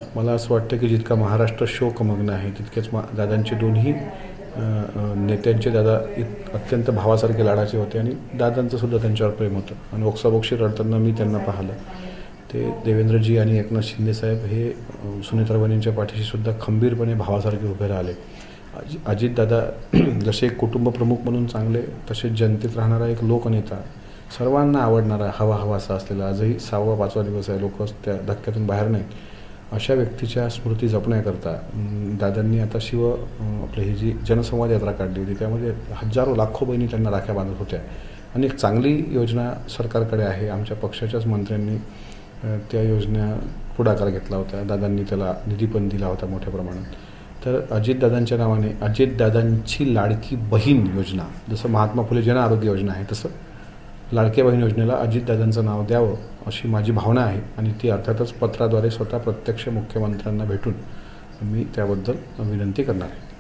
मला असं वाटतं की जितका महाराष्ट्र शोकमग्न आहे तितकेच दादांचे दोन्ही नेत्यांचे दादा अत्यंत भावासारखे लाडाचे होते आणि दादांचं सुद्धा त्यांच्यावर प्रेम होतं आणि ओक्साबोक्शी रडताना मी त्यांना पाहिलं. ते देवेंद्रजी आणि एकनाथ शिंदेसाहेब हे सुनेत्राबाईंच्या पाठीशी सुद्धा खंबीरपणे भावासारखे उभे राहिले. अजितदादा जसे एक कुटुंबप्रमुख म्हणून चांगले, तसे जनतेत राहणारा एक लोकनेता, सर्वांना आवडणारा, हवासा असलेला, आजही 6वा-5वा दिवस आहे, लोक त्या धक्क्यातून बाहेर नाहीत. अशा व्यक्तीच्या स्मृती जपण्याकरता दादांनी आता आपली ही जी जनसंवाद यात्रा काढली होती, त्यामध्ये हजारो लाखो बहिणी त्यांना राख्या बांधत होत्या आणि एक चांगली योजना सरकारकडे आहे. आमच्या पक्षाच्याच मंत्र्यांनी त्या योजना पुढाकार घेतला होता. दादांनी त्याला निधी पण दिला होता मोठ्या प्रमाणात. तर अजितदादांच्या नावाने अजितदादांची लाडकी बहीण योजना, जसं महात्मा फुले जन आरोग्य योजना आहे, तसं लाडक्या बहीण योजनेला अजितदादांचं नाव द्यावं अशी माझी भावना आहे आणि ती अर्थातच पत्राद्वारे स्वतः प्रत्यक्ष मुख्यमंत्र्यांना भेटून मी त्याबद्दल विनंती करणार आहे.